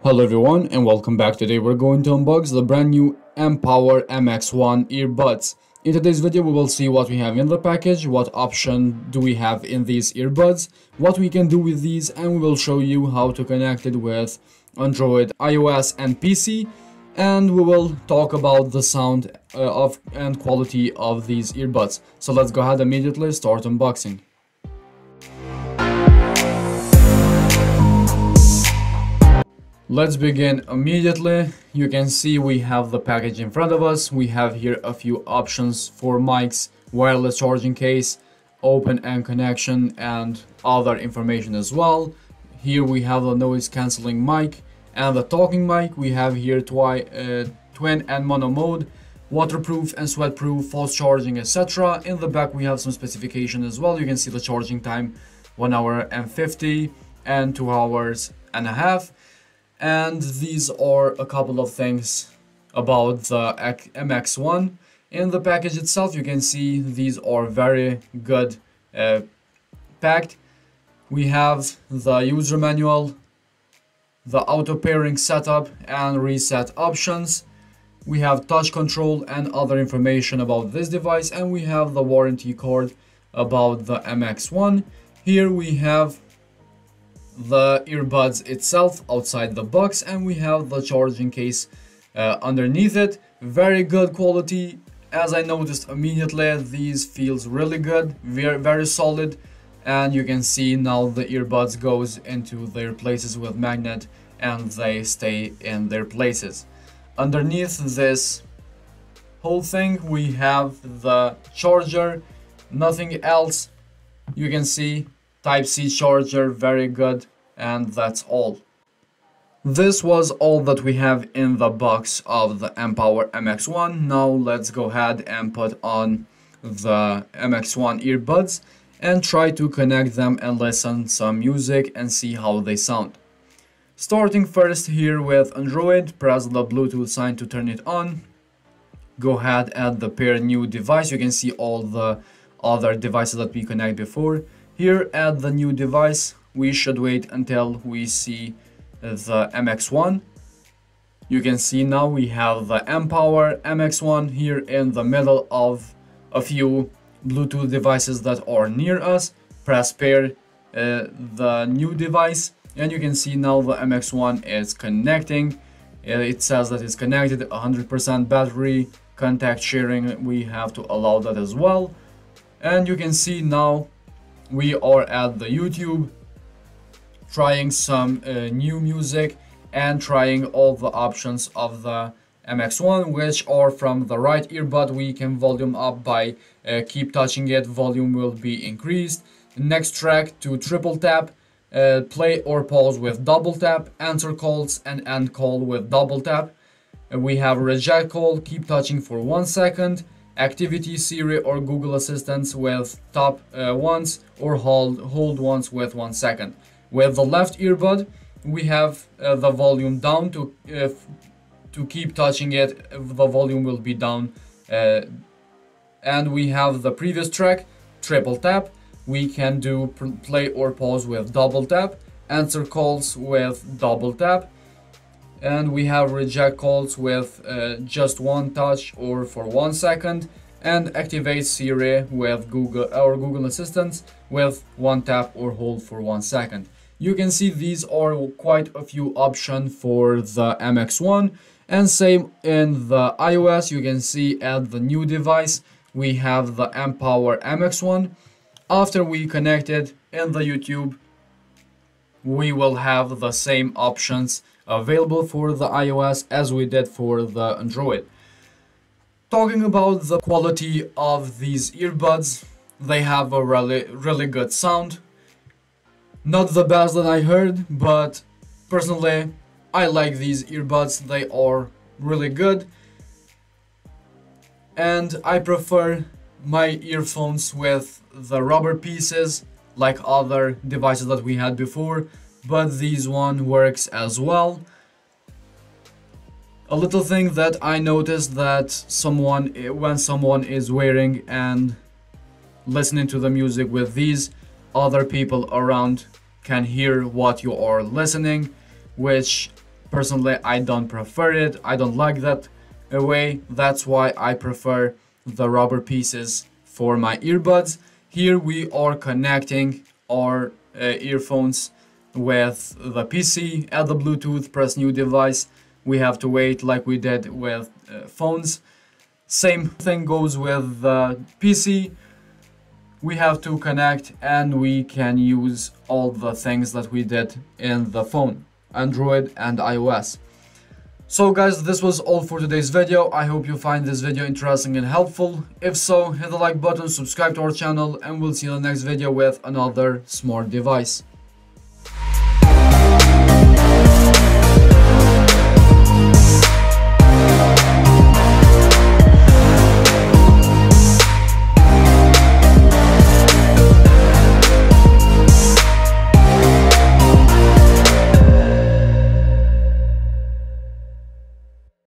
Hello everyone and welcome back. Today we're going to unbox the brand new Mpow MX1 earbuds. In today's video we will see what we have in the package, what option do we have in these earbuds, what we can do with these, and we will show you how to connect it with Android, iOS and PC, and we will talk about the sound and quality of these earbuds. So let's go ahead immediately start unboxing. Let's begin immediately. You can see we have the package in front of us. We have here a few options for mics, wireless charging case, open and connection, and other information as well. Here we have the noise cancelling mic and the talking mic. We have here twin and mono mode, waterproof and sweatproof, fast charging, etc. In the back we have some specification as well. You can see the charging time 1 hour and 50 and 2 hours and a half. And these are a couple of things about the MX1. In the package itself, you can see these are very good packed. We have the user manual, the auto pairing setup and reset options. We have touch control and other information about this device, and we have the warranty card about the MX1. Here we have the earbuds itself outside the box, and we have the charging case underneath it. Very good quality. As I noticed immediately, these feels really good, very solid, and you can see now the earbuds goes into their places with magnet and they stay in their places. Underneath this whole thing we have the charger, nothing else. You can see Type-C charger, very good, and that's all. This was all that we have in the box of the Mpow MX1. Now let's go ahead and put on the MX1 earbuds and try to connect them and listen some music and see how they sound. Starting first here with Android, press the Bluetooth sign to turn it on. Go ahead, add the pair new device. You can see all the other devices that we connect before. Here, add the new device. We should wait until we see the MX1. You can see now we have the Mpow MX1 here in the middle of a few Bluetooth devices that are near us. Press pair the new device, and you can see now the MX1 is connecting. It says that it's connected, 100% battery, contact sharing, we have to allow that as well. And you can see now we are at the YouTube, trying some new music and trying all the options of the MX1, which are from the right earbud. We can volume up by keep touching it, volume will be increased. Next track to triple tap, play or pause with double tap, answer calls and end call with double tap. We have reject call, keep touching for 1 second. Activity, Siri or Google Assistants with tap once or hold once with 1 second. With the left earbud, we have the volume down. To keep touching it, the volume will be down. And we have the previous track, triple tap. We can do play or pause with double tap, answer calls with double tap. And we have reject calls with just one touch or for 1 second, and activate Siri with Google Assistants with one tap or hold for 1 second. You can see these are quite a few options for the MX1, and same in the iOS. You can see at the new device we have the Mpow MX1. After we connect it in the YouTube, we will have the same options available for the iOS as we did for the Android. Talking about the quality of these earbuds, they have a really good sound. Not the best that I heard, but personally I like these earbuds. They are really good, and I prefer my earphones with the rubber pieces like other devices that we had before, but this one works as well. A little thing that I noticed that when someone is wearing and listening to the music with these, other people around can hear what you are listening, which Personally, I don't prefer it. I don't like that way. That's why I prefer the rubber pieces for my earbuds. Here we are connecting our earphones with the PC, add the Bluetooth, press new device. We have to wait like we did with phones. Same thing goes with the PC. We have to connect and we can use all the things that we did in the phone, Android and iOS. So guys, this was all for today's video. I hope you find this video interesting and helpful. If so, hit the like button, subscribe to our channel, and we'll see you in the next video with another smart device.